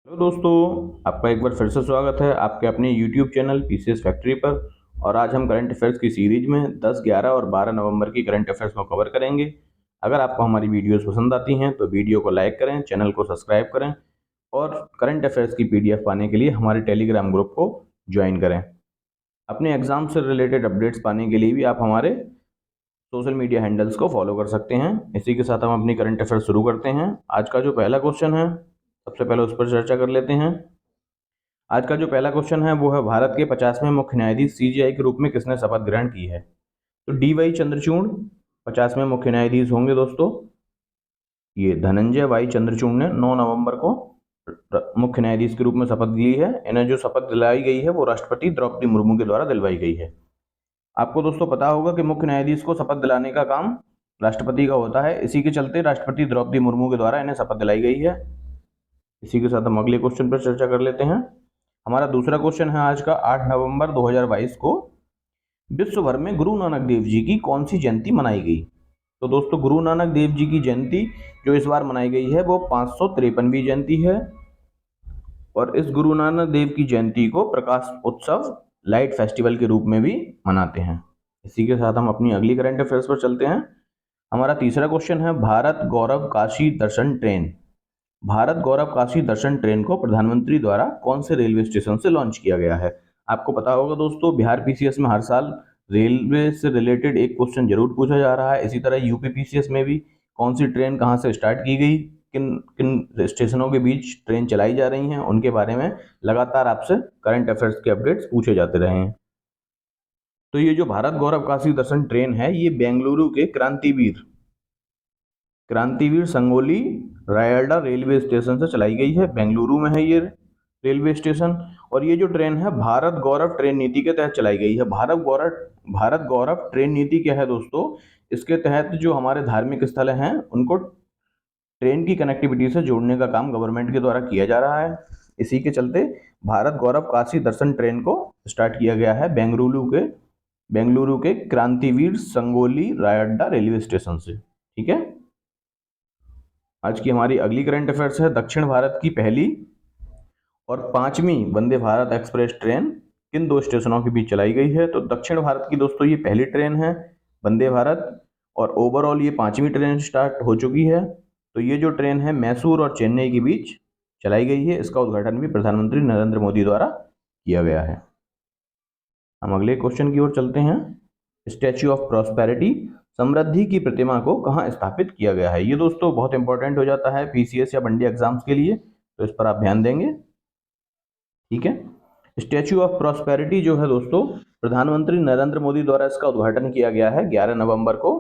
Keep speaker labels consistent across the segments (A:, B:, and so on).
A: Hello दोस्तों, आपका एक बार फिर से स्वागत है आपके अपने यूट्यूब चैनल पीसीएस फैक्ट्री पर। और आज हम करंट अफेयर्स की सीरीज में 10, 11 और 12 नवंबर की करंट अफेयर्स को कवर करेंगे। अगर आपको हमारी वीडियोस पसंद आती हैं तो वीडियो को लाइक करें, चैनल को सब्सक्राइब करें और करंट अफेयर्स की पीडीएफ पाने के लिए हमारे टेलीग्राम ग्रुप को ज्वाइन करें। अपने एग्जाम से रिलेटेड अपडेट्स पाने के लिए भी आप हमारे सोशल मीडिया हैंडल्स को फॉलो कर सकते हैं। इसी के साथ हम अपनी करंट अफेयर्स शुरू करते हैं। आज का जो पहला क्वेश्चन है, सबसे पहले उस पर चर्चा कर लेते हैं। आज का जो पहला क्वेश्चन है वो है, भारत के 50वें मुख्य न्यायाधीश सीजेआई के रूप में किसने शपथ ग्रहण की है? तो डी वाई चंद्रचूड़ 50वें मुख्य न्यायाधीश होंगे दोस्तों। ये धनंजय वाई चंद्रचूड़ ने 9 नवंबर को मुख्य न्यायाधीश के रूप में शपथ ली है। इन्हें जो शपथ दिलाई गई है वो राष्ट्रपति द्रौपदी मुर्मू के द्वारा दिलवाई गई है। आपको दोस्तों पता होगा कि मुख्य न्यायाधीश को शपथ दिलाने का काम राष्ट्रपति का होता है। इसी के चलते राष्ट्रपति द्रौपदी मुर्मू के द्वारा इन्हें शपथ दिलाई गई है। इसी के साथ हम अगले क्वेश्चन पर चर्चा कर लेते हैं। हमारा दूसरा क्वेश्चन है आज का, 8 नवंबर 2022 को विश्व भर में गुरु नानक देव जी की कौन सी जयंती मनाई गई? तो दोस्तों, गुरु नानक देव जी की जयंती जो इस बार मनाई गई है वो 553वीं जयंती है। और इस गुरु नानक देव की जयंती को प्रकाश उत्सव, लाइट फेस्टिवल के रूप में भी मनाते हैं। इसी के साथ हम अपनी अगली करंट अफेयर्स पर चलते हैं। हमारा तीसरा क्वेश्चन है, भारत गौरव काशी दर्शन ट्रेन। भारत गौरव काशी दर्शन ट्रेन को प्रधानमंत्री द्वारा कौन से रेलवे स्टेशन से लॉन्च किया गया है? आपको पता होगा दोस्तों, बिहार पीसीएस में हर साल रेलवे से रिलेटेड एक क्वेश्चन जरूर पूछा जा रहा है। इसी तरह यूपी पीसीएस में भी कौन सी ट्रेन कहां से स्टार्ट की गई, किन किन स्टेशनों के बीच ट्रेन चलाई जा रही हैं, उनके बारे में लगातार आपसे करंट अफेयर्स के अपडेट्स पूछे जाते रहे हैं। तो ये जो भारत गौरव काशी दर्शन ट्रेन है, ये बेंगलुरु के क्रांतिवीर संगोली रायडा रेलवे स्टेशन से चलाई गई है। बेंगलुरु में है ये रेलवे स्टेशन। और ये जो ट्रेन है भारत गौरव ट्रेन नीति के तहत चलाई गई है। भारत गौरव ट्रेन नीति क्या है दोस्तों? इसके तहत जो हमारे धार्मिक स्थल हैं उनको ट्रेन की कनेक्टिविटी से जोड़ने का काम गवर्नमेंट के द्वारा किया जा रहा है। इसी के चलते भारत गौरव काशी दर्शन ट्रेन को स्टार्ट किया गया है बेंगलुरु के क्रांतिवीर संगोली रायड्डा रेलवे स्टेशन से। ठीक है। आज की हमारी अगली करंट अफेयर्स है, दक्षिण भारत की पहली और 5वीं वंदे भारत एक्सप्रेस ट्रेन किन दो स्टेशनों के बीच चलाई गई है? तो दक्षिण भारत की दोस्तों ये पहली ट्रेन है वंदे भारत, और ओवरऑल ये 5वीं ट्रेन स्टार्ट हो चुकी है। तो ये जो ट्रेन है मैसूर और चेन्नई के बीच चलाई गई है। इसका उद्घाटन भी प्रधानमंत्री नरेंद्र मोदी द्वारा किया गया है। हम अगले क्वेश्चन की ओर चलते हैं। स्टैच्यू ऑफ प्रॉस्पेरिटी, समृद्धि की प्रतिमा को कहाँ स्थापित किया गया है? ये दोस्तों बहुत इंपॉर्टेंट हो जाता है पीसीएस या मंडी एग्जाम्स के लिए, तो इस पर आप ध्यान देंगे। ठीक है। स्टैच्यू ऑफ प्रॉस्पेरिटी जो है दोस्तों, प्रधानमंत्री नरेंद्र मोदी द्वारा इसका उद्घाटन किया गया है 11 नवंबर को।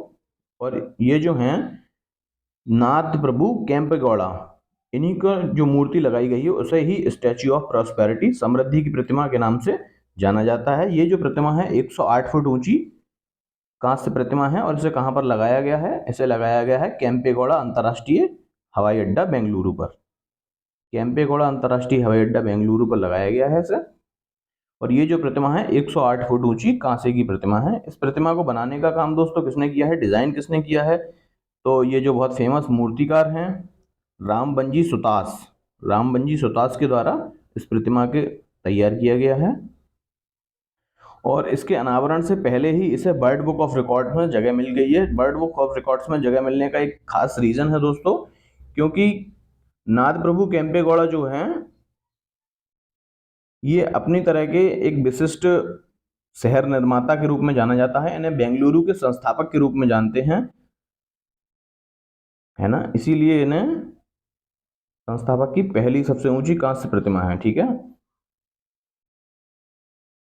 A: और ये जो हैं नाथ प्रभु केम्पेगौड़ा, इन्हीं का जो मूर्ति लगाई गई है उसे ही स्टैच्यू ऑफ प्रॉस्पेरिटी, समृद्धि की प्रतिमा के नाम से जाना जाता है। ये जो प्रतिमा है 108 फुट ऊंची कांस्य प्रतिमा है। और इसे कहां पर लगाया गया है? इसे लगाया गया है केम्पेगौड़ा अंतर्राष्ट्रीय हवाई अड्डा बेंगलुरु पर। केम्पेगौड़ा अंतर्राष्ट्रीय हवाई अड्डा बेंगलुरु पर लगाया गया है इसे। और ये जो प्रतिमा है 108 फुट ऊंची कांसे की प्रतिमा है। इस प्रतिमा को बनाने का काम दोस्तों किसने किया है, डिजाइन किसने किया है? तो ये जो बहुत फेमस मूर्तिकार हैं रामबंजी सुतास के द्वारा इस प्रतिमा के तैयार किया गया है। और इसके अनावरण से पहले ही इसे वर्ल्ड बुक ऑफ रिकॉर्ड में जगह मिल गई है। वर्ल्ड बुक ऑफ रिकॉर्ड्स में जगह मिलने का एक खास रीजन है दोस्तों, क्योंकि नाथ प्रभु केम्पेगौड़ा जो हैं ये अपनी तरह के एक विशिष्ट शहर निर्माता के रूप में जाना जाता है। इन्हें बेंगलुरु के संस्थापक के रूप में जानते हैं, है ना। इसीलिए इन्हें संस्थापक की पहली सबसे ऊंची कांस्य प्रतिमा है। ठीक है।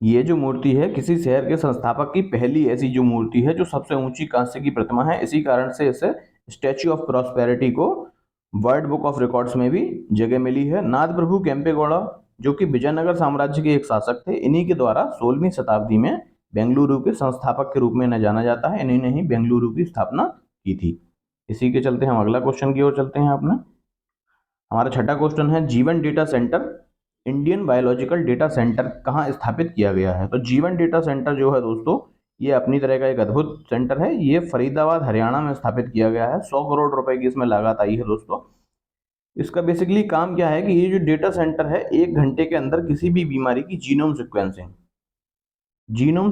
A: ये जो मूर्ति है किसी शहर के संस्थापक की पहली ऐसी जो मूर्ति है जो सबसे ऊंची कांस्य की प्रतिमा है। इसी कारण से इसे स्टैच्यू ऑफ प्रॉस्पेरिटी को वर्ल्ड बुक ऑफ रिकॉर्ड्स में भी जगह मिली है। नाथ प्रभु केम्पेगौड़ा जो कि विजयनगर साम्राज्य के एक शासक थे, इन्हीं के द्वारा 16वीं शताब्दी में बेंगलुरु के संस्थापक के रूप में इन्हें जाना जाता है। इन्हीं ने ही बेंगलुरु की स्थापना की थी। इसी के चलते हम अगला क्वेश्चन की ओर चलते हैं अपना। हमारा छठा क्वेश्चन है, जीवन data centre, Indian biological data centre कहाँ स्थापित किया गया है? तो जीवन डेटा सेंटर जो है दोस्तों, ये अपनी तरह का एक अद्भुत सेंटर है। ये फरीदाबाद हरियाणा में स्थापित किया गया है। 100 करोड़ रुपए की इसमें लागत आई है दोस्तों। इसका बेसिकली काम क्या है कि ये जो डेटा सेंटर है 1 घंटे के अंदर किसी भी बीमारी की जीनोम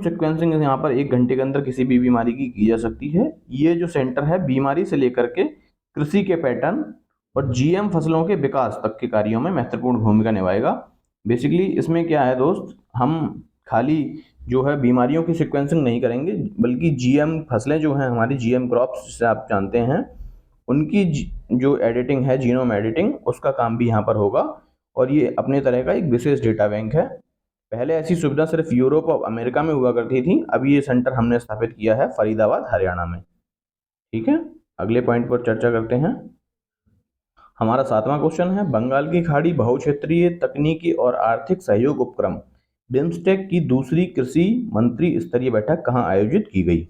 A: सिक्वेंसिंग यहाँ पर 1 घंटे के अंदर किसी भी बीमारी की जा सकती है। ये जो सेंटर है बीमारी से लेकर के कृषि के पैटर्न और जीएम फसलों के विकास तक के कार्यों में महत्वपूर्ण भूमिका निभाएगा। बेसिकली इसमें क्या है दोस्त, हम खाली जो है बीमारियों की सिक्वेंसिंग नहीं करेंगे, बल्कि जीएम फसलें जो हैं हमारी, जीएम क्रॉप्स जिसे आप जानते हैं, उनकी जो एडिटिंग है, जीनोम एडिटिंग, उसका काम भी यहाँ पर होगा। और ये अपने तरह का एक विशेष डेटा बैंक है। पहले ऐसी सुविधा सिर्फ यूरोप और अमेरिका में हुआ करती थी, अभी ये सेंटर हमने स्थापित किया है फरीदाबाद, हरियाणा में। ठीक है, अगले पॉइंट पर चर्चा करते हैं। हमारा 7वां क्वेश्चन है, बंगाल की खाड़ी बहुक्षेत्रीय तकनीकी और आर्थिक सहयोग उपक्रम बिम्स्टेक की दूसरी कृषि मंत्री स्तरीय बैठक कहाँ आयोजित की गई?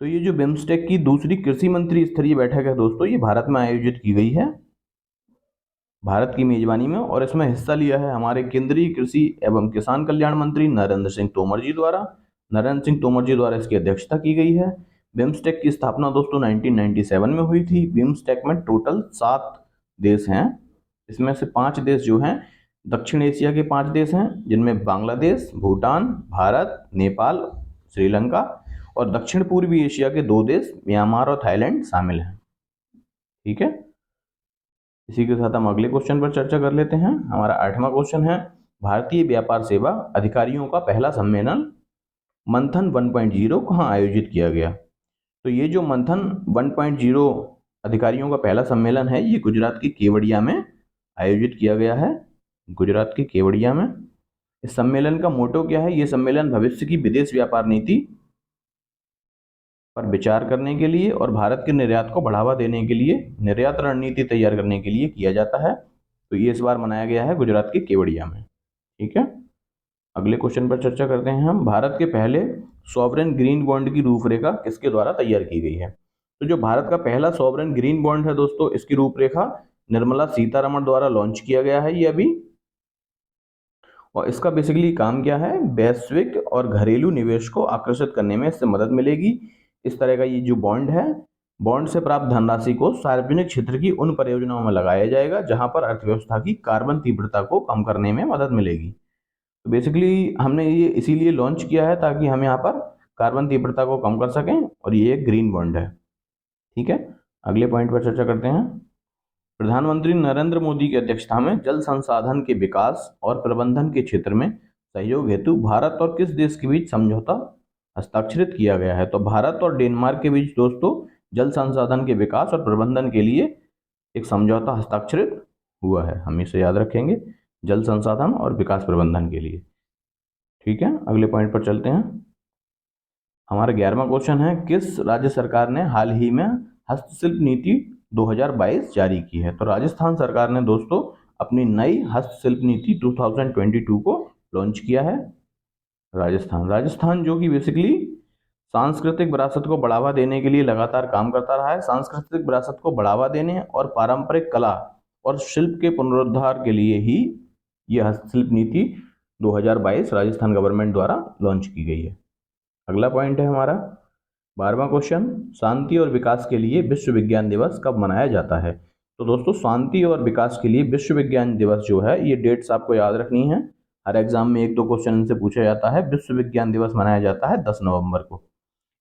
A: तो ये जो बिम्स्टेक की दूसरी कृषि मंत्री स्तरीय बैठक है दोस्तों, ये भारत में आयोजित की गई है, भारत की मेजबानी में। और इसमें हिस्सा लिया है हमारे केंद्रीय कृषि एवं किसान कल्याण मंत्री नरेंद्र सिंह तोमर जी द्वारा इसकी अध्यक्षता की गई है। बिम्स्टेक की स्थापना दोस्तों 1997 में हुई थी। बिम्स्टेक में टोटल 7 देश हैं। इसमें से 5 देश जो हैं दक्षिण एशिया के 5 देश हैं, जिनमें बांग्लादेश, भूटान, भारत, नेपाल, श्रीलंका, और दक्षिण पूर्वी एशिया के 2 देश म्यांमार और थाईलैंड शामिल हैं। ठीक है, इसी के साथ हम अगले क्वेश्चन पर चर्चा कर लेते हैं। हमारा 8वां क्वेश्चन है, भारतीय व्यापार सेवा अधिकारियों का पहला सम्मेलन मंथन 1.0 कहाँ आयोजित किया गया? तो ये जो मंथन 1.0 अधिकारियों का पहला सम्मेलन है, ये गुजरात के केवड़िया में आयोजित किया गया है, गुजरात के केवड़िया में। इस सम्मेलन का मोटो क्या है? ये सम्मेलन भविष्य की विदेश व्यापार नीति पर विचार करने के लिए और भारत के निर्यात को बढ़ावा देने के लिए निर्यात रणनीति तैयार करने के लिए किया जाता है। तो ये इस बार मनाया गया है गुजरात के केवड़िया में। ठीक है, अगले क्वेश्चन पर चर्चा करते हैं हम। भारत के पहले सॉवरेन ग्रीन बॉन्ड की रूपरेखा किसके द्वारा तैयार की गई है? तो जो भारत का पहला सॉवरेन ग्रीन बॉन्ड है दोस्तों, इसकी रूपरेखा निर्मला सीतारमण द्वारा लॉन्च किया गया है ये अभी। और इसका बेसिकली काम क्या है? वैश्विक और घरेलू निवेश को आकर्षित करने में इससे मदद मिलेगी। इस तरह का ये जो बॉन्ड है, बॉन्ड से प्राप्त धनराशि को सार्वजनिक क्षेत्र की उन परियोजनाओं में लगाया जाएगा जहां पर अर्थव्यवस्था की कार्बन तीव्रता को कम करने में मदद मिलेगी। तो बेसिकली हमने ये इसीलिए लॉन्च किया है ताकि हम यहाँ पर कार्बन तीव्रता को कम कर सकें, और ये एक ग्रीन बॉन्ड है। ठीक है, अगले पॉइंट पर चर्चा करते हैं। प्रधानमंत्री नरेंद्र मोदी की अध्यक्षता में जल संसाधन के विकास और प्रबंधन के क्षेत्र में सहयोग हेतु भारत और किस देश के बीच समझौता हस्ताक्षरित किया गया है? तो भारत और डेनमार्क के बीच दोस्तों जल संसाधन के विकास और प्रबंधन के लिए एक समझौता हस्ताक्षरित हुआ है, हम इसे याद रखेंगे, जल संसाधन और विकास प्रबंधन के लिए। ठीक है, अगले पॉइंट पर चलते हैं। हमारा 11वां क्वेश्चन है, किस राज्य सरकार ने हाल ही में हस्तशिल्प नीति 2022 जारी की है? तो राजस्थान सरकार ने दोस्तों अपनी नई हस्तशिल्प नीति 2022 को लॉन्च किया है। राजस्थान जो कि बेसिकली सांस्कृतिक विरासत को बढ़ावा देने के लिए लगातार काम करता रहा है। सांस्कृतिक विरासत को बढ़ावा देने और पारंपरिक कला और शिल्प के पुनरुद्धार के लिए ही यह हस्तशिल्प नीति 2022 राजस्थान गवर्नमेंट द्वारा लॉन्च की गई है। अगला पॉइंट है हमारा 12वां क्वेश्चन, शांति और विकास के लिए विश्व विज्ञान दिवस कब मनाया जाता है? तो दोस्तों शांति और विकास के लिए विश्व विज्ञान दिवस जो है, ये डेट्स आपको याद रखनी है। हर एग्जाम में 1-2 क्वेश्चन इनसे पूछा जाता है। विश्व विज्ञान दिवस मनाया जाता है 10 नवंबर को।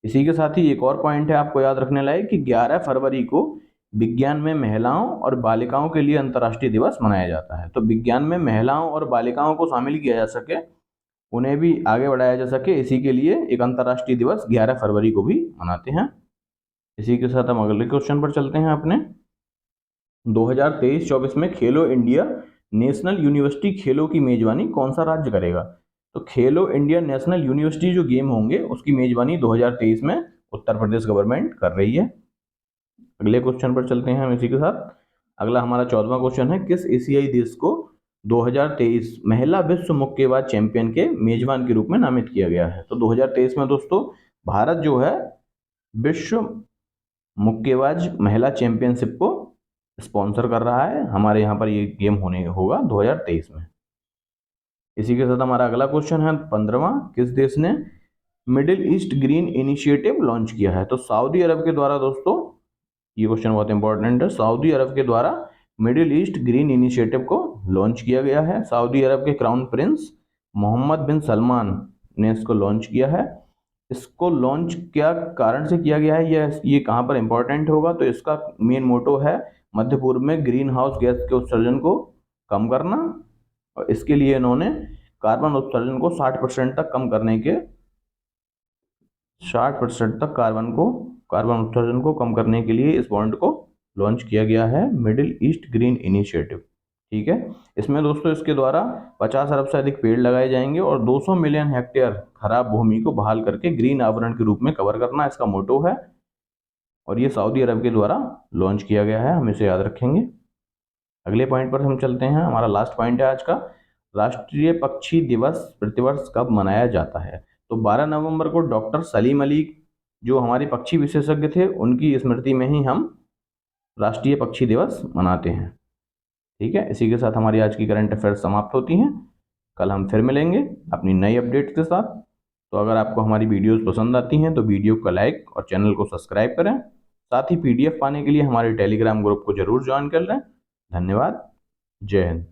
A: इसी के साथ ही एक और पॉइंट है आपको याद रखने लायक कि 11 फरवरी को विज्ञान में महिलाओं और बालिकाओं के लिए अंतर्राष्ट्रीय दिवस मनाया जाता है। तो विज्ञान में महिलाओं और बालिकाओं को शामिल किया जा सके, उन्हें भी आगे बढ़ाया जा सके, इसी के लिए एक अंतर्राष्ट्रीय दिवस 11 फरवरी को भी मनाते हैं। इसी के साथ हम अगले क्वेश्चन पर चलते हैं अपने। 2023-24 में खेलो इंडिया नेशनल यूनिवर्सिटी खेलों की मेजबानी कौन सा राज्य करेगा? तो खेलो इंडिया नेशनल यूनिवर्सिटी जो गेम होंगे उसकी मेजबानी 2023 में उत्तर प्रदेश गवर्नमेंट कर रही है। अगले क्वेश्चन पर चलते हैं हम इसी के साथ। अगला हमारा 14वां क्वेश्चन है, किस एशियाई देश को 2023 महिला विश्व मुक्केबाज चैंपियन के मेजबान के रूप में नामित किया गया है? तो 2023 में दोस्तों भारत जो है विश्व मुक्केबाज महिला चैंपियनशिप को स्पॉन्सर कर रहा है। हमारे यहाँ पर ये गेम होगा 2023 में। इसी के साथ हमारा अगला क्वेश्चन है 15वां, किस देश ने middle east green initiative launch किया है? तो सऊदी अरब के द्वारा दोस्तों, ये क्वेश्चन बहुत इंपॉर्टेंट है, सऊदी अरब के द्वारा मिडिल ईस्ट ग्रीन इनिशिएटिव को लॉन्च किया गया है। सऊदी अरब के क्राउन प्रिंस मोहम्मद बिन सलमान ने इसको लॉन्च किया है। इसको लॉन्च क्या कारण से किया गया है, ये कहाँ पर इंपॉर्टेंट होगा, तो इसका मेन मोटो है मध्य पूर्व में ग्रीन हाउस गैस के उत्सर्जन को कम करना, और इसके लिए इन्होंने कार्बन उत्सर्जन को 60% तक कम करने के 60% तक कार्बन उत्सर्जन को कम करने के लिए इस बॉन्ड को लॉन्च किया गया है, मिडिल ईस्ट ग्रीन इनिशिएटिव। ठीक है, इसमें दोस्तों इसके द्वारा 50 अरब से अधिक पेड़ लगाए जाएंगे और 200 मिलियन हेक्टेयर खराब भूमि को बहाल करके ग्रीन आवरण के रूप में कवर करना इसका मोटो है, और ये सऊदी अरब के द्वारा लॉन्च किया गया है, हम इसे याद रखेंगे। अगले पॉइंट पर हम चलते हैं। हमारा लास्ट पॉइंट है आज का, राष्ट्रीय पक्षी दिवस प्रतिवर्ष कब मनाया जाता है। तो 12 नवंबर को डॉक्टर सलीम अली जो हमारे पक्षी विशेषज्ञ थे उनकी स्मृति में ही हम राष्ट्रीय पक्षी दिवस मनाते हैं। ठीक है, इसी के साथ हमारी आज की करंट अफेयर्स समाप्त होती हैं। कल हम फिर मिलेंगे अपनी नई अपडेट के साथ। तो अगर आपको हमारी वीडियोस पसंद आती हैं तो वीडियो को लाइक और चैनल को सब्सक्राइब करें। साथ ही PDF पाने के लिए हमारे टेलीग्राम ग्रुप को जरूर ज्वाइन कर लें। धन्यवाद। जय हिंद।